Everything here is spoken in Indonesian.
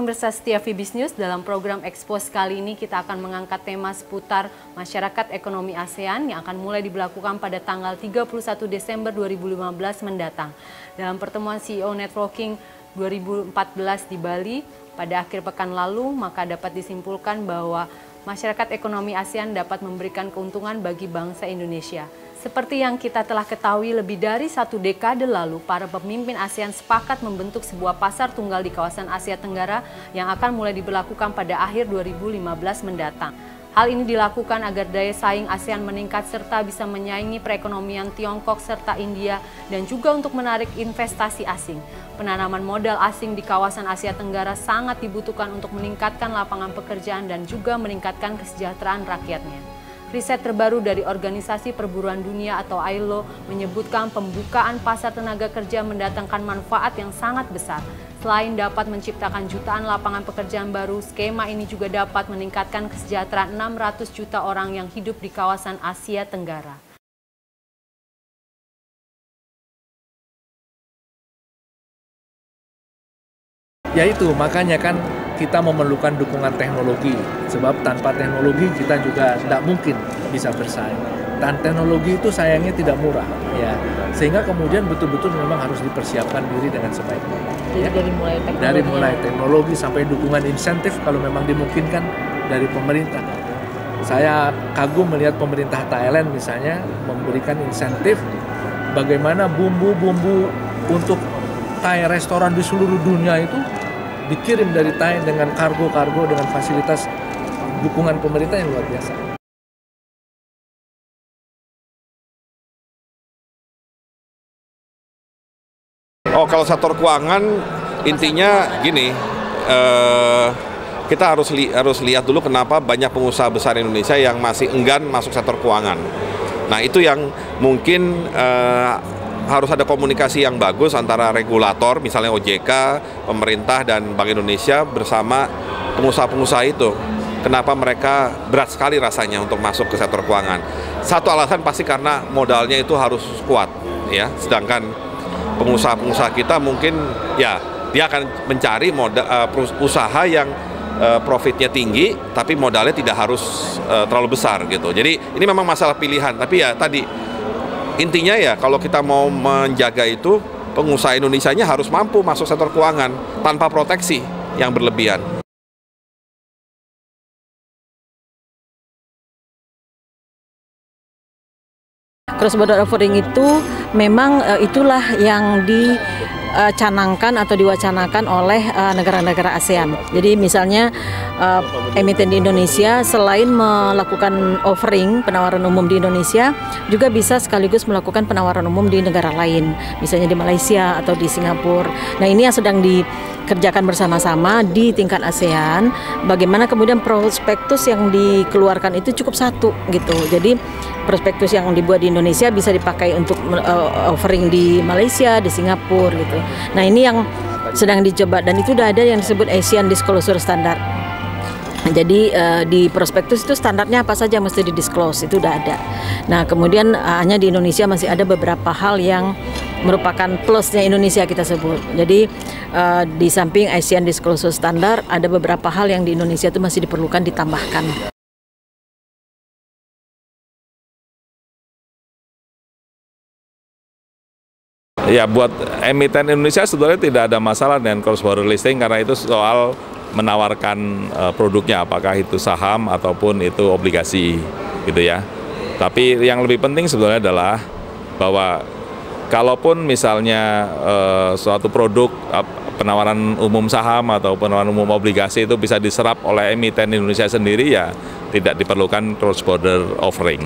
pemirsa setia Fibis News, dalam program Expose kali ini kita akan mengangkat tema seputar masyarakat ekonomi ASEAN yang akan mulai diberlakukan pada tanggal 31 Desember 2015 mendatang. Dalam pertemuan CEO Networking 2014 di Bali pada akhir pekan lalu, maka dapat disimpulkan bahwa masyarakat ekonomi ASEAN dapat memberikan keuntungan bagi bangsa Indonesia. Seperti yang kita telah ketahui, lebih dari 1 dekade lalu, para pemimpin ASEAN sepakat membentuk sebuah pasar tunggal di kawasan Asia Tenggara yang akan mulai diberlakukan pada akhir 2015 mendatang. Hal ini dilakukan agar daya saing ASEAN meningkat serta bisa menyaingi perekonomian Tiongkok serta India dan juga untuk menarik investasi asing. Penanaman modal asing di kawasan Asia Tenggara sangat dibutuhkan untuk meningkatkan lapangan pekerjaan dan juga meningkatkan kesejahteraan rakyatnya. Riset terbaru dari Organisasi Perburuan Dunia atau ILO menyebutkan pembukaan pasar tenaga kerja mendatangkan manfaat yang sangat besar. Selain dapat menciptakan jutaan lapangan pekerjaan baru, skema ini juga dapat meningkatkan kesejahteraan 600 juta orang yang hidup di kawasan Asia Tenggara. Ya itu, makanya kan kita memerlukan dukungan teknologi. Sebab tanpa teknologi kita juga tidak mungkin bisa bersaing. Dan teknologi itu sayangnya tidak murah, ya. Sehingga kemudian betul-betul memang harus dipersiapkan diri dengan sebaik-baiknya. Ya. Dari mulai teknologi sampai dukungan insentif kalau memang dimungkinkan dari pemerintah. Saya kagum melihat pemerintah Thailand misalnya memberikan insentif bagaimana bumbu-bumbu untuk Thai restoran di seluruh dunia itu dikirim dari Thailand dengan kargo-kargo dengan fasilitas dukungan pemerintah yang luar biasa. Oh, kalau sektor keuangan intinya gini, kita harus lihat dulu kenapa banyak pengusaha besar Indonesia yang masih enggan masuk sektor keuangan. Nah, itu yang mungkin harus ada komunikasi yang bagus antara regulator, misalnya OJK, pemerintah, dan Bank Indonesia bersama pengusaha-pengusaha itu. Kenapa mereka berat sekali rasanya untuk masuk ke sektor keuangan? Satu alasan pasti karena modalnya itu harus kuat, ya. Sedangkan pengusaha-pengusaha kita mungkin, ya, dia akan mencari usaha yang profitnya tinggi, tapi modalnya tidak harus terlalu besar gitu. Jadi ini memang masalah pilihan. Tapi ya tadi, intinya ya kalau kita mau menjaga itu, pengusaha Indonesianya harus mampu masuk sektor keuangan tanpa proteksi yang berlebihan. Cross border offering itu memang itulah yang dicanangkan atau diwacanakan oleh negara-negara ASEAN. Jadi misalnya emiten di Indonesia selain melakukan offering penawaran umum di Indonesia juga bisa sekaligus melakukan penawaran umum di negara lain, misalnya di Malaysia atau di Singapura. Nah, ini yang sedang dikerjakan bersama-sama di tingkat ASEAN. Bagaimana kemudian prospektus yang dikeluarkan itu cukup satu gitu. Jadi prospektus yang dibuat di Indonesia bisa dipakai untuk offering di Malaysia, di Singapura gitu. Nah, ini yang sedang dicoba dan itu sudah ada yang disebut Asian Disclosure Standard. Jadi di prospektus itu standarnya apa saja mesti di-disclose, itu udah ada. Nah, kemudian hanya di Indonesia masih ada beberapa hal yang merupakan plusnya Indonesia kita sebut. Jadi di samping Asian Disclosure Standard ada beberapa hal yang di Indonesia itu masih diperlukan ditambahkan. Ya, buat emiten Indonesia sebetulnya tidak ada masalah dengan cross border listing karena itu soal menawarkan produknya, apakah itu saham ataupun itu obligasi gitu ya. Tapi yang lebih penting sebetulnya adalah bahwa kalaupun misalnya suatu produk penawaran umum saham atau penawaran umum obligasi itu bisa diserap oleh emiten Indonesia sendiri, ya tidak diperlukan cross border offering.